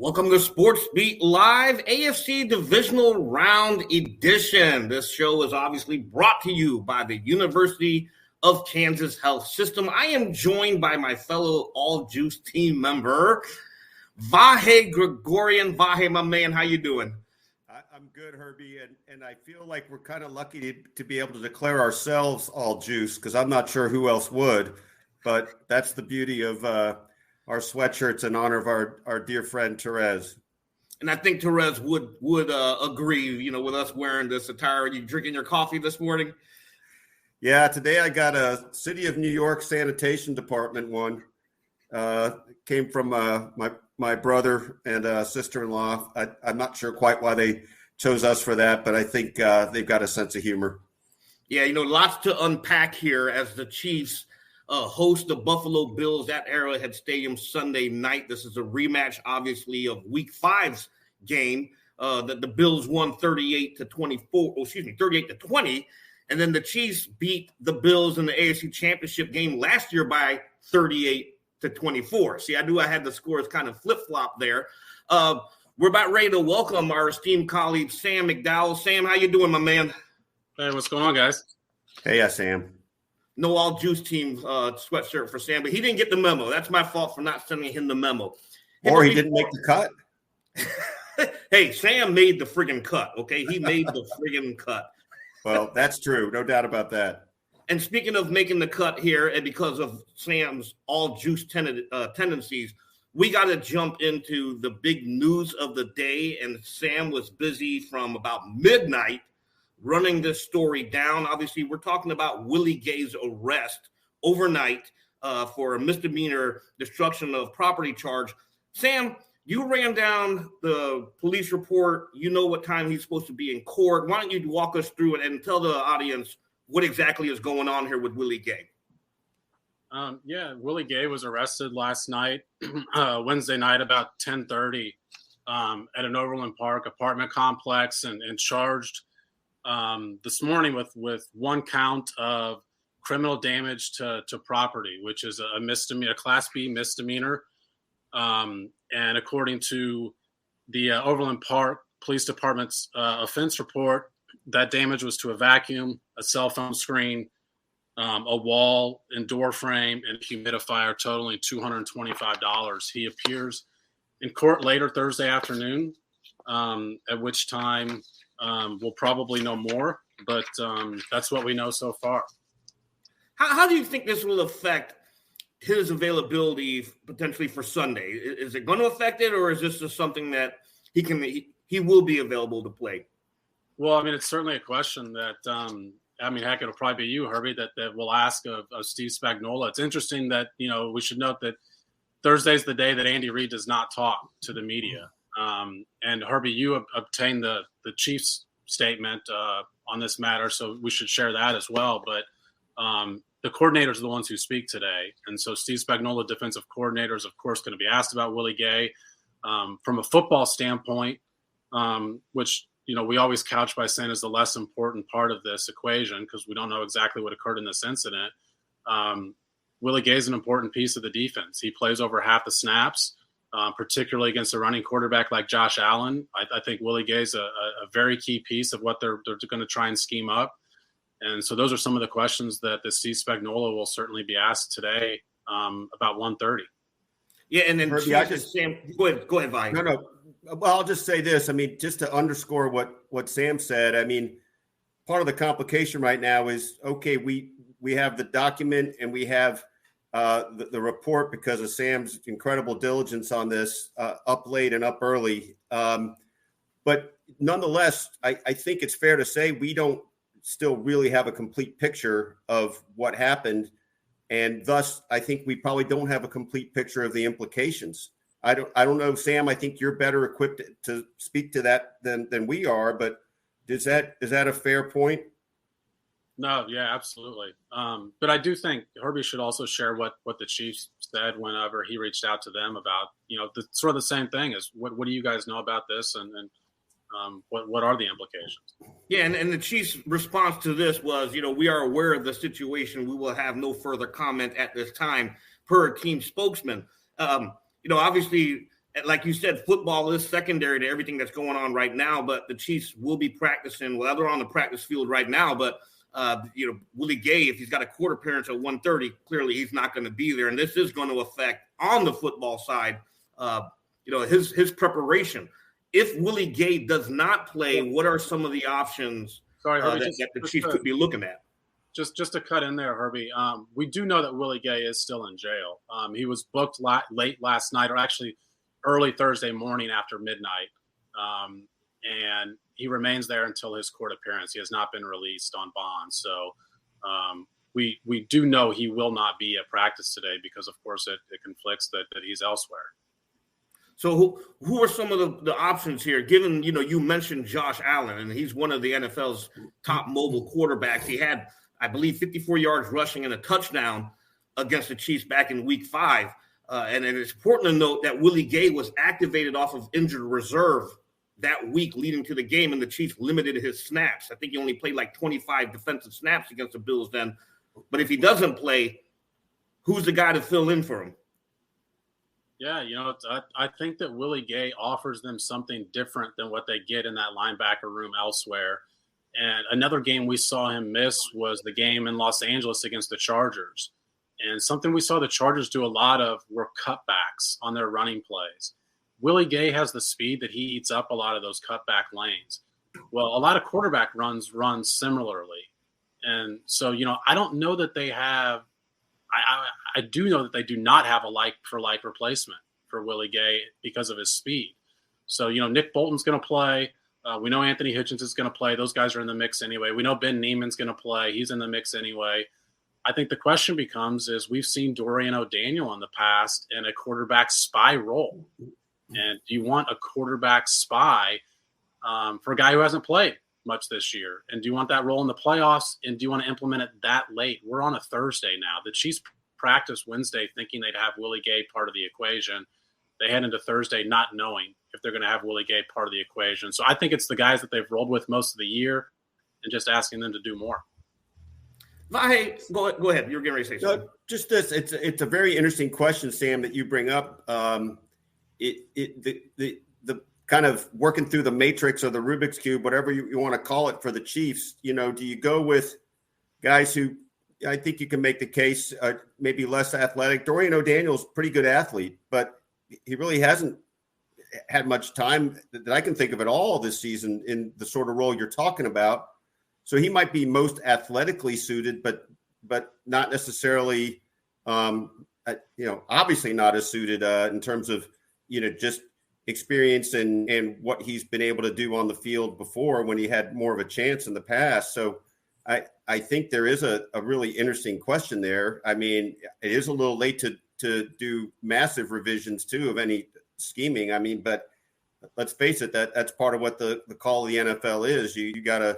Welcome to Sports Beat Live, AFC Divisional Round edition. This show is obviously brought to you by the University of Kansas Health System. I am joined by my fellow All Juice team member, Vahe Gregorian. Vahe, my man, how you doing? I'm good, Herbie, and I feel like we're kind of lucky to be able to declare ourselves All Juice because I'm not sure who else would, but that's the beauty of our sweatshirts in honor of our dear friend Therese. And I think Therese would agree, with us wearing this attire. Are you drinking your coffee this morning? Yeah, today I got a City of New York Sanitation Department one. Came from my brother and sister-in-law. I'm not sure quite why they chose us for that, but I think they've got a sense of humor. Yeah, lots to unpack here as the Chiefs host the Buffalo Bills at Arrowhead Stadium Sunday night. This is a rematch, obviously, of Week 5's game that the Bills won 38-20, and then the Chiefs beat the Bills in the AFC Championship game last year by 38-24. See, I had the scores kind of flip-flop there. We're about ready to welcome our esteemed colleague, Sam McDowell. Sam, how you doing, my man? Hey, what's going on, guys? Hey, Sam. No All Juice team sweatshirt for Sam, but he didn't get the memo. That's my fault for not sending him the memo. Or he didn't make the cut. Hey, Sam made the friggin' cut, okay? He made the friggin' cut. Well, that's true. No doubt about that. And speaking of making the cut here, and because of Sam's All Juice tendencies, we got to jump into the big news of the day, and Sam was busy from about midnight running this story down. Obviously, we're talking about Willie Gay's arrest overnight for a misdemeanor destruction of property charge. Sam, you ran down the police report. You know what time he's supposed to be in court. Why don't you walk us through it and tell the audience what exactly is going on here with Willie Gay? Willie Gay was arrested last night, Wednesday night, about 10:30 at an Overland Park apartment complex and charged this morning with one count of criminal damage to property, which is a misdemeanor, a Class B misdemeanor. And according to the Overland Park Police Department's offense report, that damage was to a vacuum, a cell phone screen, a wall and door frame, and a humidifier totaling $225. He appears in court later Thursday afternoon, at which time we'll probably know more, but that's what we know so far. How do you think this will affect his availability potentially for Sunday? Is it going to affect it, or is this just something that he will be available to play? Well, I mean, it's certainly a question that, heck, it'll probably be you, Herbie, that we'll ask of Steve Spagnuolo. It's interesting that, we should note that Thursday's the day that Andy Reid does not talk to the media. And Herbie, you obtained the Chiefs statement on this matter, so we should share that as well. But the coordinators are the ones who speak today. And so Steve Spagnuolo, defensive coordinator, is, of course, going to be asked about Willie Gay. From a football standpoint, which, we always couch by saying is the less important part of this equation because we don't know exactly what occurred in this incident. Willie Gay is an important piece of the defense. He plays over half the snaps. Particularly against a running quarterback like Josh Allen. I think Willie Gay is a very key piece of what they're going to try and scheme up. And so those are some of the questions that the Steve Spagnuolo will certainly be asked today about 1:30. Yeah, and then Herbie, Sam, go ahead, Vi. No. Well, I'll just say this. I mean, just to underscore what Sam said, I mean, part of the complication right now is, okay, we have the document and we have the report because of Sam's incredible diligence on this, up late and up early. But nonetheless, I think it's fair to say we don't still really have a complete picture of what happened. And thus, I think we probably don't have a complete picture of the implications. I don't know, Sam, I think you're better equipped to speak to that than we are. But is that a fair point? No, yeah, absolutely. But I do think Herbie should also share what the Chiefs said whenever he reached out to them about, sort of the same thing as what do you guys know about this and what are the implications? Yeah, and the Chiefs' response to this was, we are aware of the situation. We will have no further comment at this time, per team spokesman. Obviously like you said, football is secondary to everything that's going on right now, but the Chiefs will be practicing. Well, they're on the practice field right now, but Willie Gay, if he's got a court appearance at 1:30, clearly he's not going to be there. And this is going to affect on the football side, his preparation. If Willie Gay does not play, what are some of the options that the Chiefs could be looking at? Just to cut in there, Herbie, we do know that Willie Gay is still in jail. He was booked late last night, or actually early Thursday morning after midnight, and he remains there until his court appearance. He has not been released on bond. So we do know he will not be at practice today because, of course, it conflicts that he's elsewhere. So who are some of the options here? Given, you mentioned Josh Allen, and he's one of the NFL's top mobile quarterbacks. He had, I believe, 54 yards rushing and a touchdown against the Chiefs back in week 5. And it's important to note that Willie Gay was activated off of injured reserve that week leading to the game, and the Chiefs limited his snaps. I think he only played like 25 defensive snaps against the Bills then. But if he doesn't play, who's the guy to fill in for him? Yeah, I think that Willie Gay offers them something different than what they get in that linebacker room elsewhere. And another game we saw him miss was the game in Los Angeles against the Chargers. And something we saw the Chargers do a lot of were cutbacks on their running plays. Willie Gay has the speed that he eats up a lot of those cutback lanes. Well, a lot of quarterback runs run similarly. And so, I don't know that they have – I do know that they do not have a like-for-like replacement for Willie Gay because of his speed. So, Nick Bolton's going to play. We know Anthony Hitchens is going to play. Those guys are in the mix anyway. We know Ben Neiman's going to play. He's in the mix anyway. I think the question becomes is we've seen Dorian O'Daniel in the past in a quarterback spy role. And do you want a quarterback spy for a guy who hasn't played much this year? And do you want that role in the playoffs? And do you want to implement it that late? We're on a Thursday now. The Chiefs practiced Wednesday thinking they'd have Willie Gay part of the equation. They head into Thursday not knowing if they're going to have Willie Gay part of the equation. So I think it's the guys that they've rolled with most of the year and just asking them to do more. Hey, go ahead. You're getting ready to say something. Just this. It's a very interesting question, Sam, that you bring up. The kind of working through the matrix or the Rubik's Cube, whatever you want to call it for the Chiefs. Do you go with guys who I think you can make the case maybe less athletic? Dorian O'Daniel's a pretty good athlete, but he really hasn't had much time that I can think of at all this season in the sort of role you're talking about. So he might be most athletically suited, but not necessarily, obviously not as suited in terms of, just experience and what he's been able to do on the field before when he had more of a chance in the past. So I think there is a really interesting question there. I mean, it is a little late to do massive revisions too of any scheming. I mean, but let's face it, that's part of what the call of the NFL is. You got to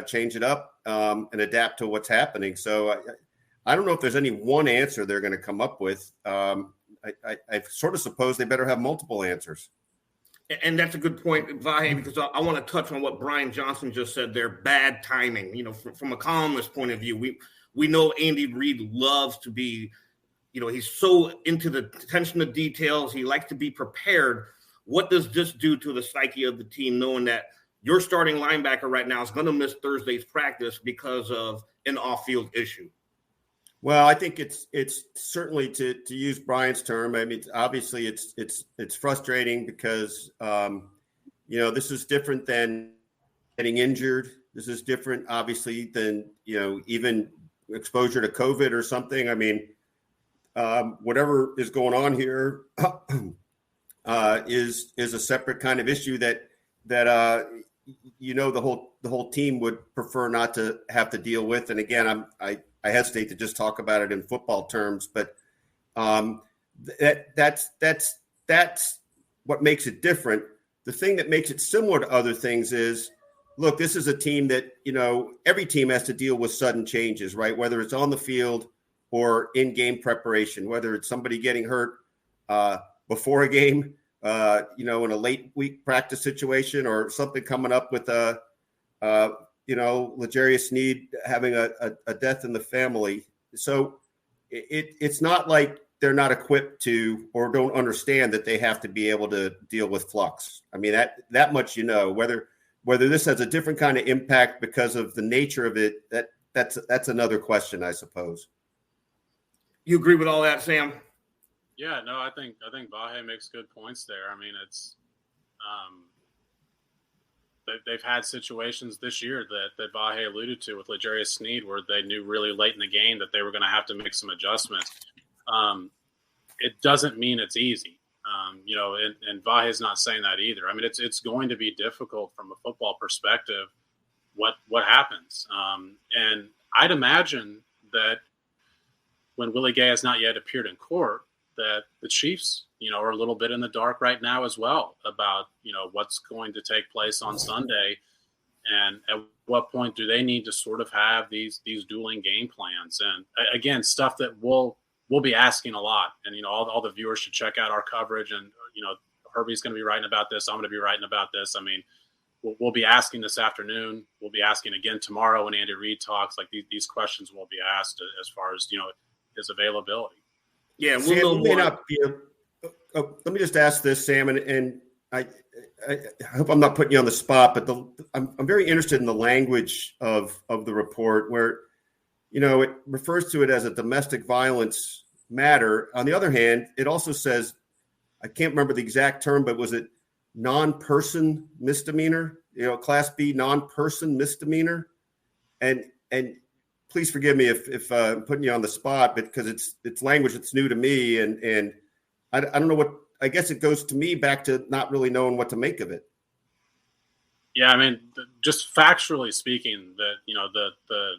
change it up and adapt to what's happening. So I don't know if there's any one answer they're going to come up with. I sort of suppose they better have multiple answers. And that's a good point, Vahe, because I want to touch on what Brian Johnson just said there. Bad timing. From a columnist point of view, we know Andy Reid loves to be, he's so into the attention to details. He likes to be prepared. What does this do to the psyche of the team, knowing that your starting linebacker right now is going to miss Thursday's practice because of an off-field issue? Well, I think it's certainly to use Brian's term. I mean, obviously it's frustrating because this is different than getting injured. This is different, obviously, than even exposure to COVID or something. I mean, whatever is going on here is a separate kind of issue that the whole team would prefer not to have to deal with. And again, I hesitate to just talk about it in football terms, but that's what makes it different. The thing that makes it similar to other things is, look, this is a team that, every team has to deal with sudden changes, right? Whether it's on the field or in game preparation, whether it's somebody getting hurt before a game, in a late week practice situation, or something coming up with L'Jarius Sneed having a death in the family. So it's not like they're not equipped to or don't understand that they have to be able to deal with flux. I mean, that much, whether this has a different kind of impact because of the nature of it, that's another question, I suppose. You agree with all that, Sam? Yeah, no, I think Vahe makes good points there. I mean, it's they've had situations this year that Vahe alluded to with L'Jarius Sneed where they knew really late in the game that they were going to have to make some adjustments. It doesn't mean it's easy, and Vahe is not saying that either. I mean, it's going to be difficult from a football perspective. What happens? And I'd imagine that when Willie Gay has not yet appeared in court, that the Chiefs, are a little bit in the dark right now as well about, what's going to take place on Sunday. And at what point do they need to sort of have these dueling game plans? And again, stuff that we'll be asking a lot. And, all the viewers should check out our coverage. And, Herbie's going to be writing about this. I'm going to be writing about this. I mean, we'll be asking this afternoon. We'll be asking again tomorrow when Andy Reid talks. Like these questions will be asked as far as, his availability. Yeah, Sam, we'll know more. Let me just ask this, Sam, and I hope I'm not putting you on the spot, but I'm very interested in the language of the report where, it refers to it as a domestic violence matter. On the other hand, it also says, I can't remember the exact term, but was it non-person misdemeanor? Class B non-person misdemeanor, and please forgive me if I'm putting you on the spot, but because it's language that's new to me, and I don't know what. I guess it goes to me back to not really knowing what to make of it. Yeah, I mean, just factually speaking, that the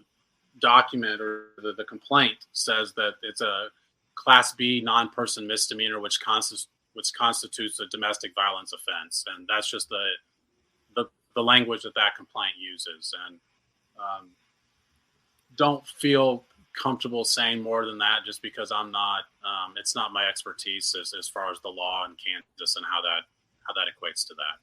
document or the complaint says that it's a Class B non-person misdemeanor, which constitutes a domestic violence offense, and that's just the language that complaint uses, and don't feel comfortable saying more than that just because I'm not it's not my expertise as far as the law in Kansas and how that equates to that.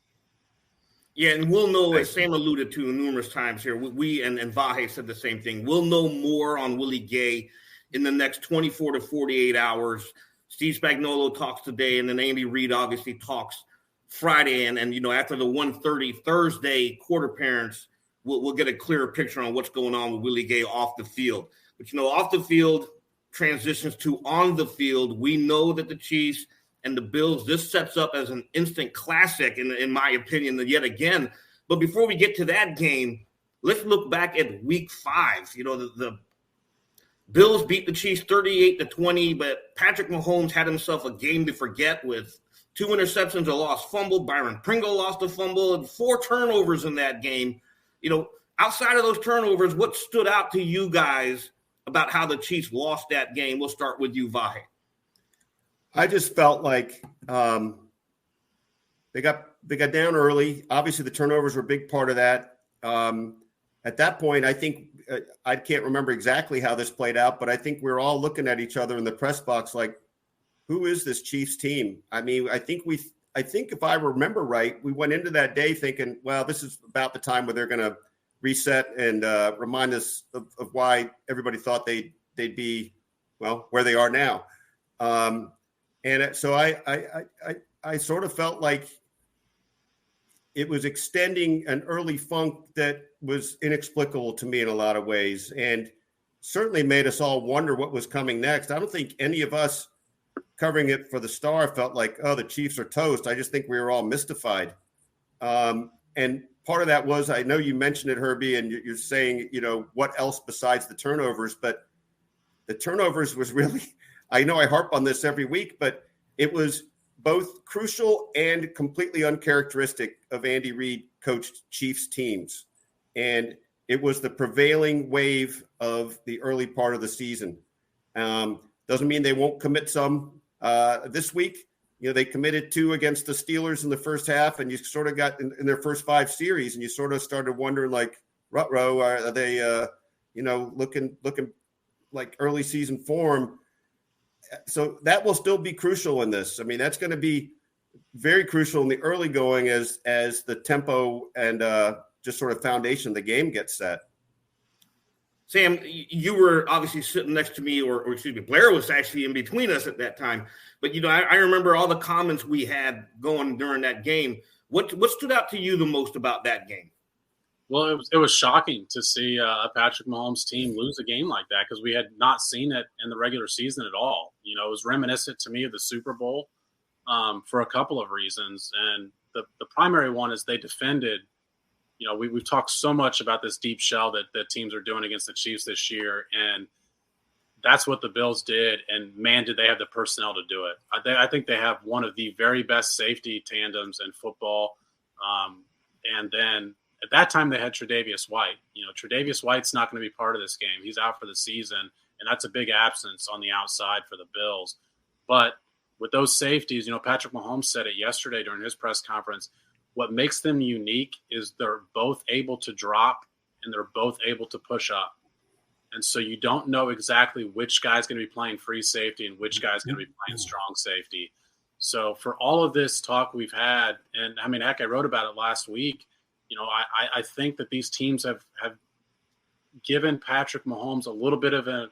Yeah, and we'll know, as Sam alluded to numerous times here, we and Vahe said the same thing. We'll know more on Willie Gay in the next 24 to 48 hours. Steve Spagnuolo talks today, and then Andy Reid obviously talks Friday. And after the 1:30 Thursday quarter parents, we'll get a clearer picture on what's going on with Willie Gay off the field. But, off the field transitions to on the field. We know that the Chiefs and the Bills, this sets up as an instant classic, in my opinion, yet again. But before we get to that game, let's look back at week 5. The Bills beat the Chiefs 38-20, but Patrick Mahomes had himself a game to forget with 2 interceptions, a lost fumble. Byron Pringle lost a fumble, and 4 turnovers in that game. Outside of those turnovers, what stood out to you guys about how the Chiefs lost that game? We'll start with you, Vahe. I just felt like they got down early. Obviously, the turnovers were a big part of that. At that point, I think I can't remember exactly how this played out, but I think we were all looking at each other in the press box like, who is this Chiefs team? I mean, I think if I remember right, we went into that day thinking, well, this is about the time where they're going to reset and remind us of why everybody thought they'd be, well, where they are now. And so I sort of felt like it was extending an early funk that was inexplicable to me in a lot of ways, and certainly made us all wonder what was coming next. I don't think any of us covering it for the Star felt like, oh, the Chiefs are toast. I just think we were all mystified. And part of that was, I know you mentioned it, Herbie, and you're saying, what else besides the turnovers, but the turnovers was really, I know I harp on this every week, but it was both crucial and completely uncharacteristic of Andy Reid coached Chiefs teams. And it was the prevailing wave of the early part of the season. Doesn't mean they won't commit some this week. They committed 2 against the Steelers in the first half, and you sort of got in their first 5 series, and you sort of started wondering, like, ruh-roh, are they, looking like early season form? So that will still be crucial in this. I mean, that's going to be very crucial in the early going as the tempo and just sort of foundation of the game gets set. Sam, you were obviously sitting next to me, or excuse me, Blair was actually in between us at that time. But, I remember all the comments we had going during that game. What stood out to you the most about that game? Well, it was shocking to see a Patrick Mahomes team lose a game like that because we had not seen it in the regular season at all. It was reminiscent to me of the Super Bowl for a couple of reasons. And the primary one is they defended. We've talked so much about this deep shell that teams are doing against the Chiefs this year, and that's what the Bills did. And man, did they have the personnel to do it. I think they have one of the very best safety tandems in football. And then at that time they had Tre'Davious White. Tre'Davious White's not going to be part of this game. He's out for the season, and that's a big absence on the outside for the Bills. But with those safeties, Patrick Mahomes said it yesterday during his press conference. What makes them unique is they're both able to drop and they're both able to push up. And so you don't know exactly which guy's going to be playing free safety and which guy's going to be playing strong safety. So for all of this talk we've had, and I mean, heck, I wrote about it last week. I think that these teams have given Patrick Mahomes a little bit of a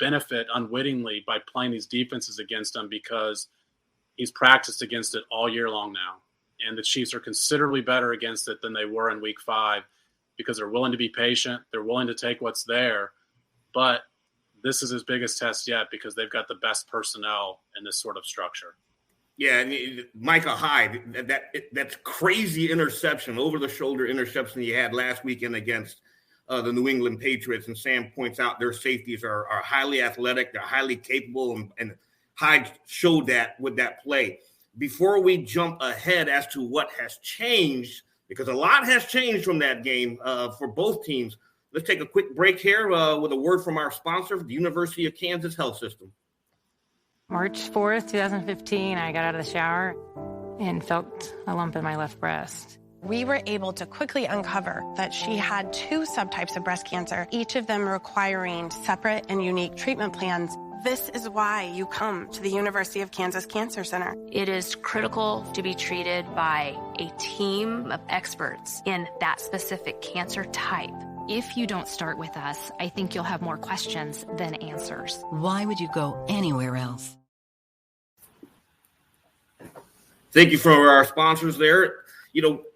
benefit unwittingly by playing these defenses against him because he's practiced against it all year long now. And the Chiefs are considerably better against it than they were in week 5 because they're willing to be patient. They're willing to take what's there. But this is his biggest test yet because they've got the best personnel in this sort of structure. Yeah, and Micah Hyde, that's crazy interception, over-the-shoulder interception he had last weekend against the New England Patriots. And Sam points out their safeties are highly athletic. They're highly capable, and Hyde showed that with that play. Before we jump ahead as to what has changed, because a lot has changed from that game for both teams, let's take a quick break here with a word from our sponsor, the University of Kansas Health System. March 4th, 2015, I got out of the shower and felt a lump in my left breast. We were able to quickly uncover that she had 2 subtypes of breast cancer, each of them requiring separate and unique treatment plans. This is why you come to the University of Kansas Cancer Center. It is critical to be treated by a team of experts in that specific cancer type. If you don't start with us, I think you'll have more questions than answers. Why would you go anywhere else? Thank you for our sponsors there.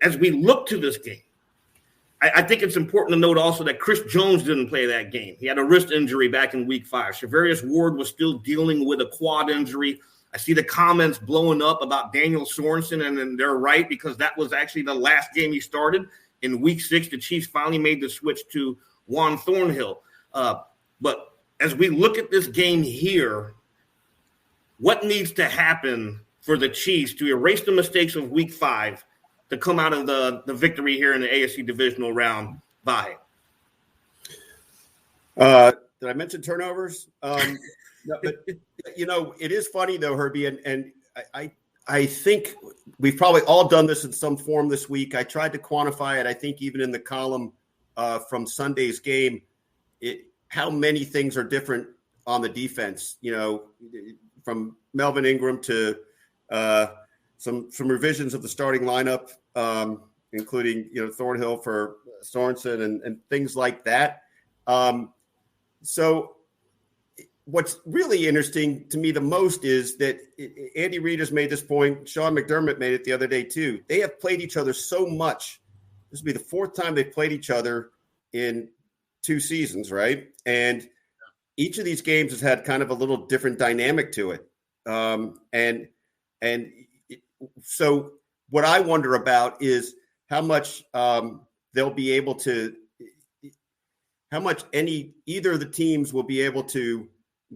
As we look to this game, I think it's important to note also that Chris Jones didn't play that game. He had a wrist injury back in week 5. Shavarius Ward was still dealing with a quad injury. I see the comments blowing up about Daniel Sorensen, and they're right because that was actually the last game he started. In week 6, the Chiefs finally made the switch to Juan Thornhill. But as we look at this game here, what needs to happen for the Chiefs to erase the mistakes of week 5 to come out of the victory here in the AFC Divisional Round bye? Did I mention turnovers? No, but, it is funny, though, Herbie, and I think we've probably all done this in some form this week. I tried to quantify it, I think, even in the column from Sunday's game, how many things are different on the defense, from Melvin Ingram to some revisions of the starting lineup, including, Thornhill for Sorensen and things like that. So what's really interesting to me the most is that Andy Reid has made this point. Sean McDermott made it the other day too. They have played each other so much. This will be the 4th time they've played each other in 2 seasons, right? And each of these games has had kind of a little different dynamic to it. So what I wonder about is how much they'll be able to, how much either of the teams will be able to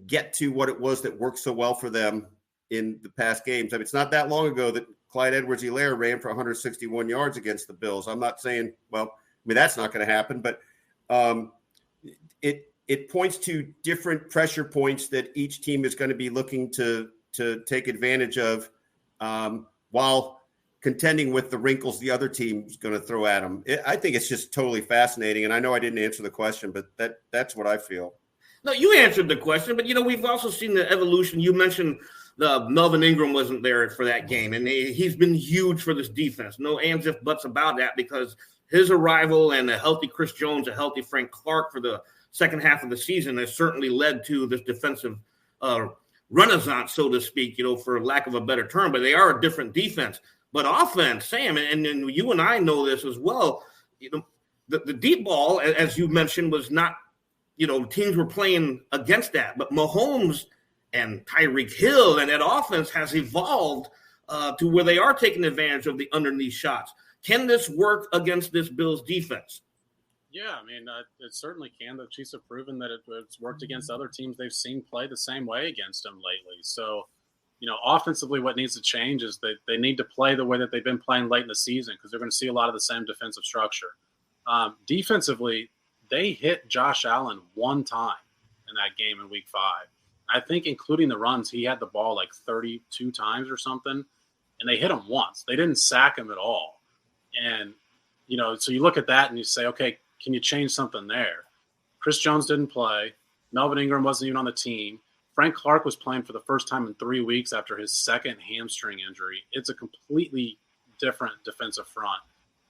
get to what it was that worked so well for them in the past games. I mean, it's not that long ago that Clyde Edwards-Helaire ran for 161 yards against the Bills. I'm not saying, that's not going to happen, but it points to different pressure points that each team is going to be looking to take advantage of while contending with the wrinkles the other team's going to throw at them. I think it's just totally fascinating. And I know I didn't answer the question, but that's what I feel. No, you answered the question, but, we've also seen the evolution. You mentioned Melvin Ingram wasn't there for that game, and he's been huge for this defense. No ands, if, buts about that because his arrival and a healthy Chris Jones, a healthy Frank Clark for the second half of the season has certainly led to this defensive renaissance, so to speak, for lack of a better term. But they are a different defense. But offense, Sam, and you and I know this as well, the deep ball, as you mentioned, was not, teams were playing against that. But Mahomes and Tyreek Hill and that offense has evolved to where they are taking advantage of the underneath shots. Can this work against this Bills defense? Yeah, I mean, it certainly can. The Chiefs have proven that it's worked against other teams they've seen play the same way against them lately. So, offensively, what needs to change is that they need to play the way that they've been playing late in the season because they're going to see a lot of the same defensive structure. Defensively, they hit Josh Allen one time in that game in Week 5. I think including the runs, he had the ball like 32 times or something, and they hit him once. They didn't sack him at all. And, so you look at that and you say, okay, can you change something there? Chris Jones didn't play. Melvin Ingram wasn't even on the team. Frank Clark was playing for the first time in 3 weeks after his second hamstring injury. It's a completely different defensive front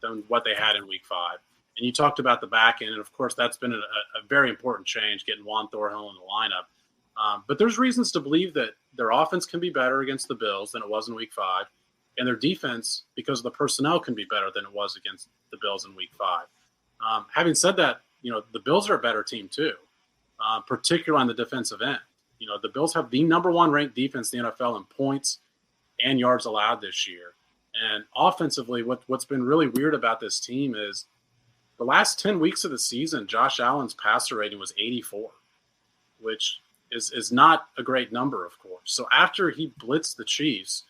than what they had in Week 5. And you talked about the back end, and of course that's been a very important change, getting Juan Thorhill in the lineup. But there's reasons to believe that their offense can be better against the Bills than it was in Week 5, and their defense, because of the personnel, can be better than it was against the Bills in Week 5. Having said that, the Bills are a better team too, particularly on the defensive end. The Bills have the number 1 ranked defense in the NFL in points and yards allowed this year. And offensively, what's been really weird about this team is the last 10 weeks of the season, Josh Allen's passer rating was 84, which is not a great number, of course. So after he blitzed the Chiefs,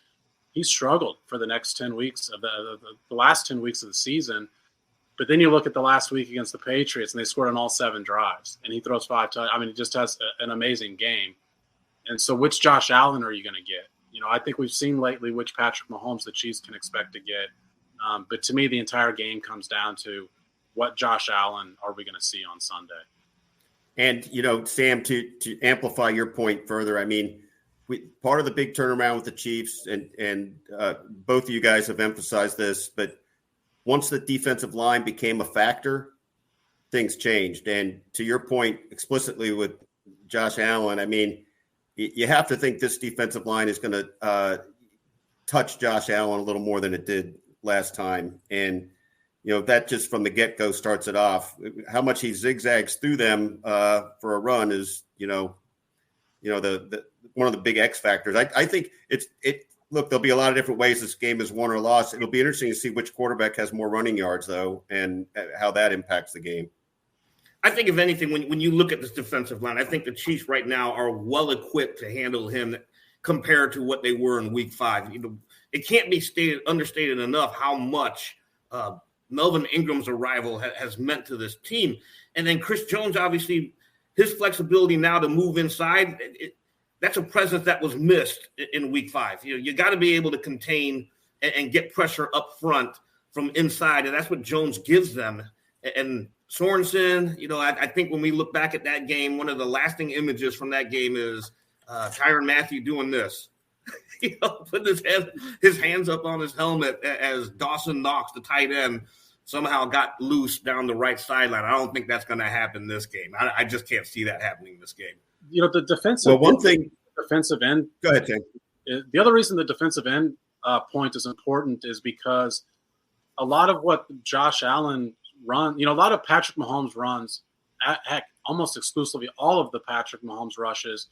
he struggled for the next 10 weeks of the last 10 weeks of the season. But then you look at the last week against the Patriots, and they scored on all 7 drives, and he throws 5 touchdowns. I mean, he just has an amazing game. And so which Josh Allen are you going to get? I think we've seen lately which Patrick Mahomes the Chiefs can expect to get. But to me, the entire game comes down to what Josh Allen are we going to see on Sunday. And, Sam, to amplify your point further, I mean, part of the big turnaround with the Chiefs, and both of you guys have emphasized this, but once the defensive line became a factor, things changed. And to your point explicitly with Josh Allen, I mean, you have to think this defensive line is going to touch Josh Allen a little more than it did last time. And, that just from the get-go starts it off. How much he zigzags through them for a run is, the one of the big X factors. I think look, there'll be a lot of different ways this game is won or lost. It'll be interesting to see which quarterback has more running yards, though, and how that impacts the game. I think, if anything, when you look at this defensive line, I think the Chiefs right now are well equipped to handle him compared to what they were in Week 5. It can't be understated enough how much Melvin Ingram's arrival has meant to this team. And then Chris Jones, obviously, his flexibility now to move inside, that's a presence that was missed in Week 5. You got to be able to contain and get pressure up front from inside, and that's what Jones gives them. And Sorensen, I think when we look back at that game, one of the lasting images from that game is Tyrann Mathieu doing this. Putting his hands up on his helmet as Dawson Knox, the tight end, somehow got loose down the right sideline. I don't think that's going to happen this game. I just can't see that happening this game. The defensive. Well, defensive end. Go ahead, Tim. The other reason the defensive end point is important is because a lot of what Josh Allen runs, a lot of Patrick Mahomes runs, heck, almost exclusively all of the Patrick Mahomes rushes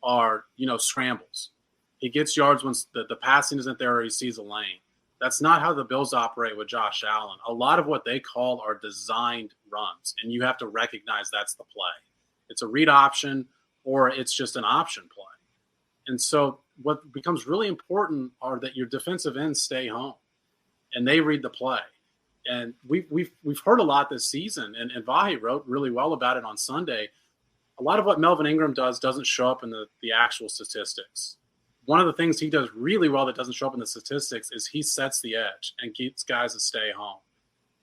are, scrambles. He gets yards when the passing isn't there or he sees a lane. That's not how the Bills operate with Josh Allen. A lot of what they call are designed runs, and you have to recognize that's the play. It's a read option or it's just an option play. And so what becomes really important are that your defensive ends stay home and they read the play. And we've heard a lot this season, and Vahe wrote really well about it on Sunday. A lot of what Melvin Ingram does doesn't show up in the actual statistics. One of the things he does really well that doesn't show up in the statistics is he sets the edge and keeps guys to stay home.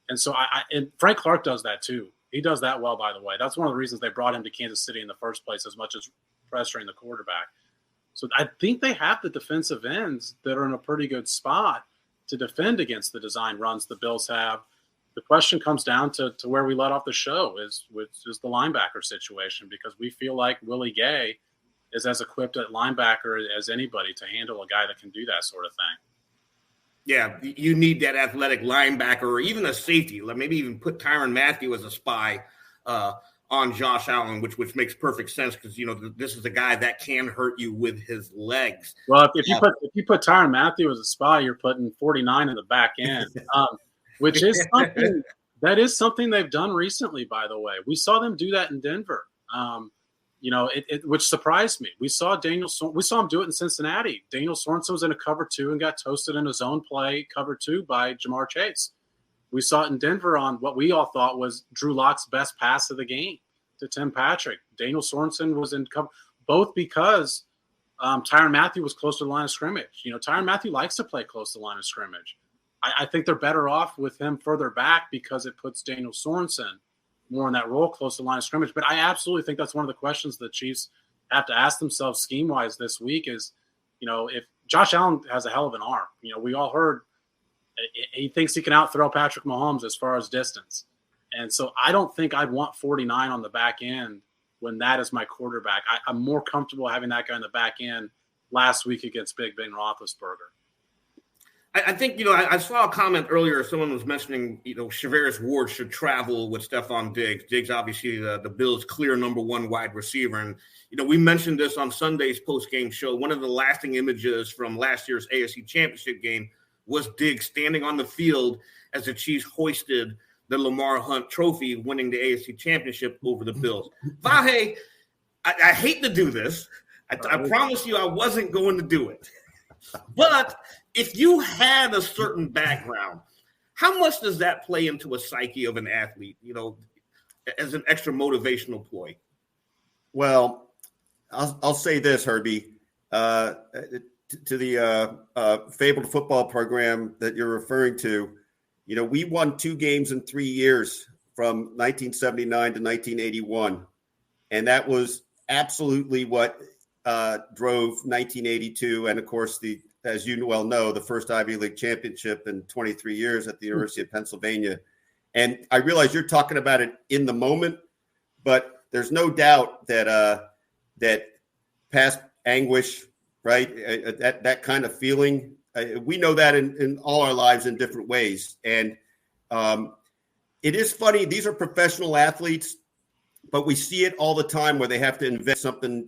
And so and Frank Clark does that too. He does that well, by the way. That's one of the reasons they brought him to Kansas City in the first place, as much as pressuring the quarterback. So I think they have the defensive ends that are in a pretty good spot to defend against the design runs the Bills have. the question comes down to where we let off the show is the linebacker situation, because we feel like Willie Gay is as equipped at linebacker as anybody to handle a guy that can do that sort of thing. Yeah, you need that athletic linebacker or even a safety. Maybe even put Tyrann Mathieu as a spy on Josh Allen, which makes perfect sense because, this is a guy that can hurt you with his legs. Well, if you put Tyrann Mathieu as a spy, you're putting 49 in the back end, which is something they've done recently, by the way. We saw them do that in Denver. Which surprised me. We saw him do it in Cincinnati. Daniel Sorensen was in a cover 2 and got toasted in a zone play cover 2 by Jamar Chase. We saw it in Denver on what we all thought was Drew Lock's best pass of the game to Tim Patrick. Daniel Sorensen was in cover, both because Tyrann Mathieu was close to the line of scrimmage. Tyrann Mathieu likes to play close to the line of scrimmage. I think they're better off with him further back because it puts Daniel Sorensen more in that role close to the line of scrimmage. But I absolutely think that's one of the questions the Chiefs have to ask themselves scheme-wise this week is, if Josh Allen has a hell of an arm. We all heard he thinks he can out-throw Patrick Mahomes as far as distance. And so I don't think I'd want 49 on the back end when that is my quarterback. I'm more comfortable having that guy on the back end last week against Big Ben Roethlisberger. I think, I saw a comment earlier. Someone was mentioning, Charvarius Ward should travel with Stephon Diggs. Diggs, obviously, the Bills' clear number 1 wide receiver. And, we mentioned this on Sunday's post-game show. One of the lasting images from last year's AFC Championship game was Diggs standing on the field as the Chiefs hoisted the Lamar Hunt Trophy, winning the AFC Championship over the Bills. Vahe, I hate to do this. I promise you I wasn't going to do it. But if you had a certain background, how much does that play into a psyche of an athlete, as an extra motivational ploy? Well, I'll say this, Herbie, to the fabled football program that you're referring to. We won 2 games in 3 years from 1979 to 1981. And that was absolutely what drove 1982. And of course, as you well know, the first Ivy League championship in 23 years at the University of Pennsylvania. And I realize you're talking about it in the moment, but there's no doubt that that past anguish, right? That kind of feeling, we know that in all our lives in different ways. And it is funny. These are professional athletes, but we see it all the time where they have to invent something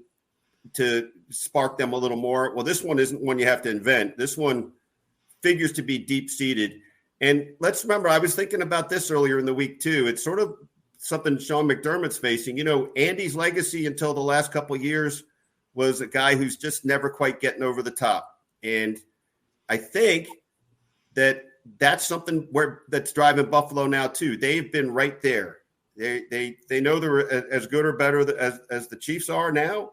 to spark them a little more. Well, this one isn't one you have to invent. This one figures to be deep-seated. And let's remember, I was thinking about this earlier in the week too. It's sort of something Sean McDermott's facing. Andy's legacy until the last couple of years was a guy who's just never quite getting over the top. And I think that's something that's driving Buffalo now too. They've been right there. They know they're as good or better as the Chiefs are now,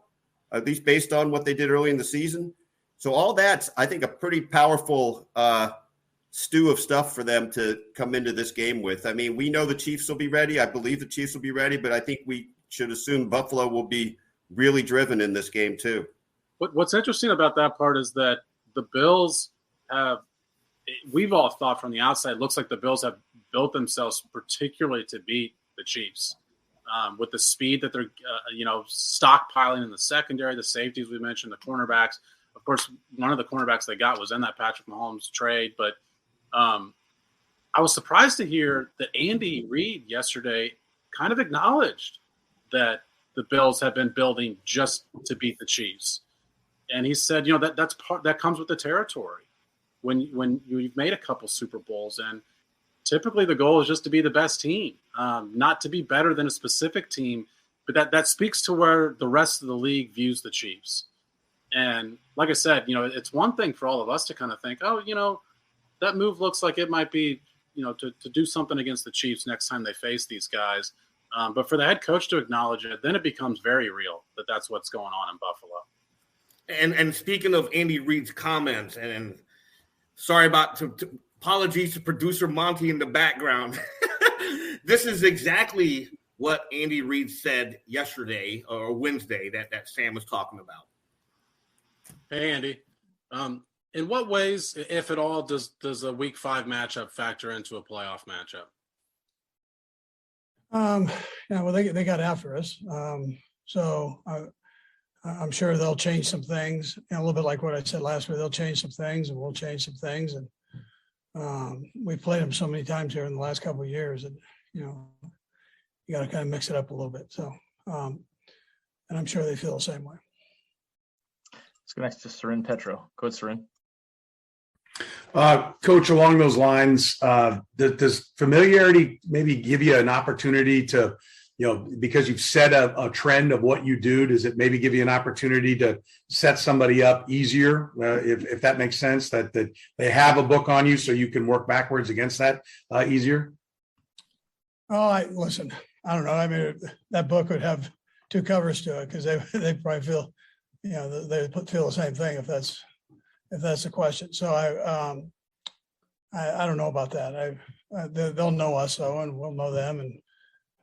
at least based on what they did early in the season. So all that's, I think, a pretty powerful stew of stuff for them to come into this game with. I mean, we know the Chiefs will be ready. I believe the Chiefs will be ready, but I think we should assume Buffalo will be really driven in this game too. What's interesting about that part is that the Bills we've all thought from the outside, looks like the Bills have built themselves particularly to beat the Chiefs with the speed that they're, stockpiling in the secondary, the safeties we mentioned, the cornerbacks. Of course, one of the cornerbacks they got was in that Patrick Mahomes trade. But I was surprised to hear that Andy Reid yesterday kind of acknowledged that the Bills have been building just to beat the Chiefs. And he said, that comes with the territory. When you've made a couple Super Bowls, and typically the goal is just to be the best team, not to be better than a specific team. But that speaks to where the rest of the league views the Chiefs. And like I said, it's one thing for all of us to kind of think, that move looks like it might be, to do something against the Chiefs next time they face these guys. But for the head coach to acknowledge it, then it becomes very real that that's what's going on in Buffalo. And speaking of Andy Reid's comments, and sorry about apologies to producer Monty in the background. This is exactly what Andy Reid said yesterday or Wednesday that Sam was talking about. Hey, Andy. In what ways, if at all, does a Week 5 matchup factor into a playoff matchup? Well, they got after us. So I'm sure they'll change some things, a little bit like what I said last week. They'll change some things, and we'll change some things. And we've played them so many times here in the last couple of years, and you got to kind of mix it up a little bit. So, and I'm sure they feel the same way. Let's go next to Sarin Petro. Go ahead, Sarin. Coach, along those lines, does familiarity maybe give you an opportunity to, because you've set a trend of what you do, does it maybe give you an opportunity to set somebody up easier, if that makes sense, that they have a book on you so you can work backwards against that easier? Oh, listen, I don't know. I mean, that book would have 2 covers to it because they probably feel, they feel the same thing if that's the question. So I don't know about that. They'll know us though, and we'll know them, and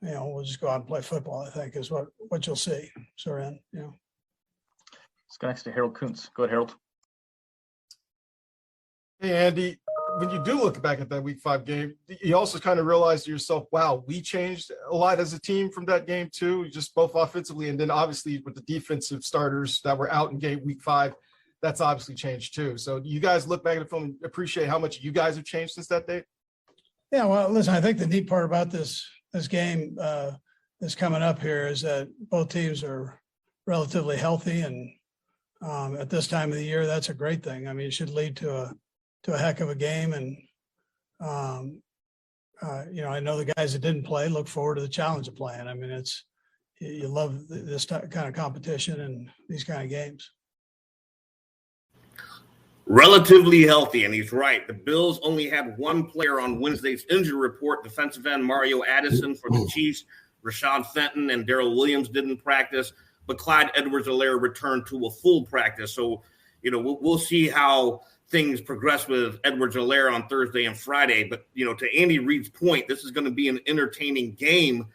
we'll just go out and play football, I think, is what you'll see. Soren, Let's go next to Harold Kuntz. Go ahead, Harold. Hey, Andy, when you do look back at that Week 5 game, you also kind of realize to yourself, wow, we changed a lot as a team from that game too, just both offensively and then obviously with the defensive starters that were out in game Week 5, that's obviously changed too. So do you guys look back at the film and appreciate how much you guys have changed since that day? Yeah, well, listen, I think the neat part about this game that's coming up here is that both teams are relatively healthy, and at this time of the year, that's a great thing. I mean, it should lead to a heck of a game, and I know the guys that didn't play look forward to the challenge of playing. I mean, you love this kind of competition and these kind of games. Relatively healthy, and he's right. The Bills only had 1 player on Wednesday's injury report, defensive end Mario Addison for the Chiefs. Rashad Fenton and Darrell Williams didn't practice, but Clyde Edwards-Helaire returned to a full practice. So, we'll see how things progress with Edwards-Helaire on Thursday and Friday. But, to Andy Reid's point, this is going to be an entertaining game.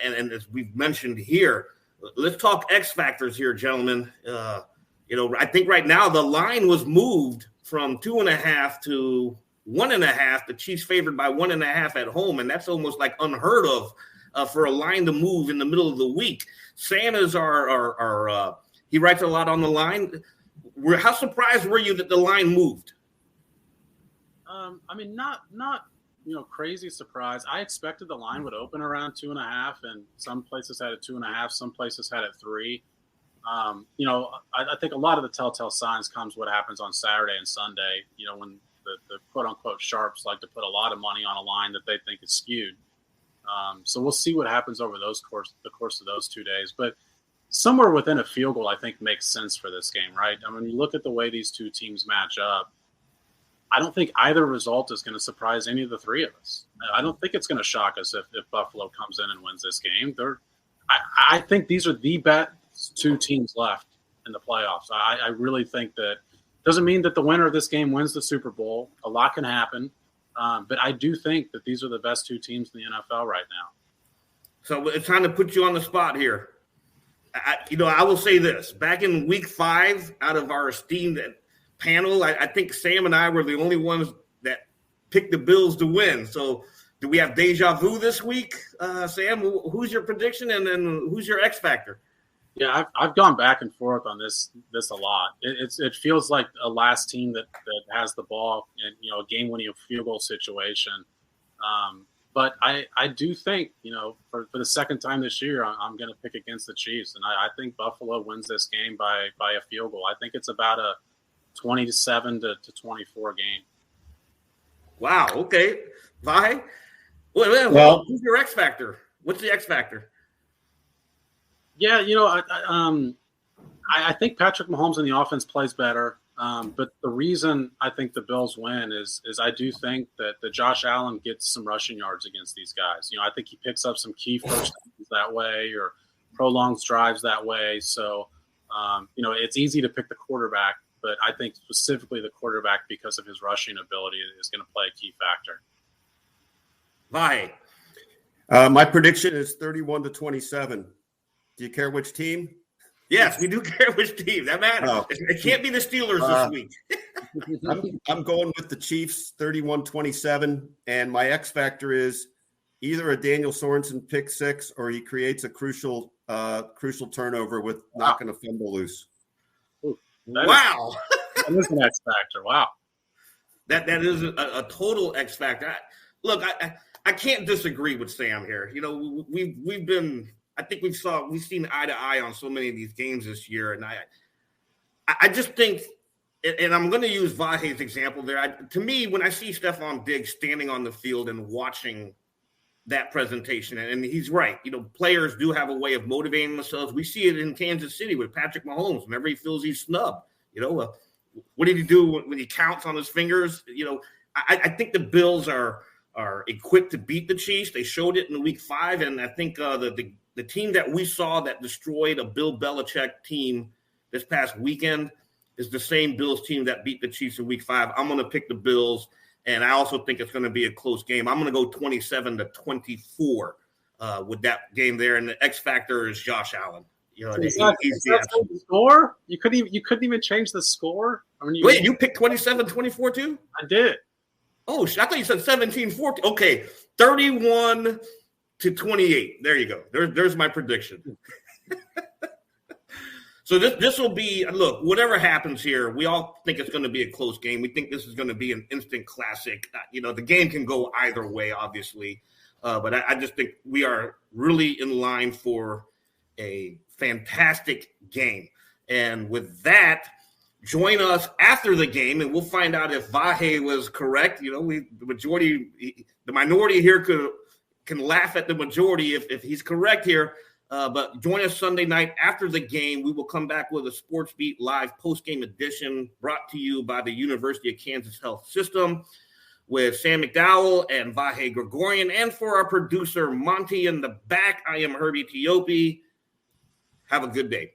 And as we've mentioned here, let's talk X factors here, gentlemen. I think right now the line was moved from 2.5 to 1.5. The Chiefs favored by 1.5 at home, and that's almost like unheard of for a line to move in the middle of the week. Sam is our he writes a lot on the line. How surprised were you that the line moved? I mean, not crazy surprise. I expected the line would open around 2.5, and some places had it 2.5, some places had it 3. I think a lot of the telltale signs comes what happens on Saturday and Sunday, when the quote unquote sharps like to put a lot of money on a line that they think is skewed. So we'll see what happens over the course of those 2 days, but somewhere within a field goal, I think makes sense for this game, right? I mean, you look at the way these 2 teams match up. I don't think either result is going to surprise any of the 3 of us. I don't think it's going to shock us if Buffalo comes in and wins this game. I think these are the best 2 teams left in the playoffs. I really think that doesn't mean that the winner of this game wins the Super Bowl. A lot can happen, but I do think that these are the best 2 teams in the NFL right now. So it's time to put you on the spot here. I will say this. Back in Week 5, out of our esteemed panel, I think Sam and I were the only ones that picked the Bills to win. So do we have deja vu this week, Sam? Who's your prediction, and then who's your X factor? Yeah, I've gone back and forth on this a lot. It feels like a last team that has the ball in a game-winning field goal situation. But I do think for the second time this year I'm going to pick against the Chiefs, and I think Buffalo wins this game by a field goal. I think it's about a 27 to 24 game. Wow. Okay. Vi? Well, who's your X factor? What's the X factor? Yeah, I think Patrick Mahomes in the offense plays better. But the reason I think the Bills win is I do think that Josh Allen gets some rushing yards against these guys. I think he picks up some key first downs that way or prolongs drives that way. So, it's easy to pick the quarterback, but I think specifically the quarterback, because of his rushing ability, is going to play a key factor. Vi? My prediction is 31-27. Do you care which team? Yes, we do care which team. That matters. Oh. It can't be the Steelers this week. I'm going with the Chiefs, 31-27, and my X factor is either a Daniel Sorensen pick six or he creates a crucial turnover with knocking a fumble loose. Wow. That is an X factor. Wow. That is a total X factor. Look, I can't disagree with Sam here. You know, we've been, I think we've seen eye to eye on so many of these games this year, and I just think, and I'm going to use Vahe's example there. To me, when I see Stephon Diggs standing on the field and watching that presentation, and he's right. You know, players do have a way of motivating themselves. We see it in Kansas City with Patrick Mahomes. Whenever he feels he's snubbed, you know, what did he do when he counts on his fingers? You know, I think the Bills are equipped to beat the Chiefs. They showed it in Week 5, and I think the team that we saw that destroyed a Bill Belichick team this past weekend is the same Bills team that beat the Chiefs in Week 5. I'm going to pick the Bills, and I also think it's going to be a close game. I'm going to go 27-24 with that game there, and the X factor is Josh Allen. You know, is that the score? You couldn't even change the score. I mean, wait, you picked 27-24 too? I did. Oh, I thought you said 17-14. Okay, 31-28. There you go. There's my prediction. So this will be, look, whatever happens here, we all think it's going to be a close game. We think this is going to be an instant classic. You know, the game can go either way, obviously. But I just think we are really in line for a fantastic game. And with that, join us after the game, and we'll find out if Vahe was correct. You know, the minority here can laugh at the majority if he's correct here. But join us Sunday night after the game. We will come back with a Sports Beat Live post-game edition brought to you by the University of Kansas Health System with Sam McDowell and Vahe Gregorian. And for our producer, Monty in the back, I am Herbie Tiopi. Have a good day.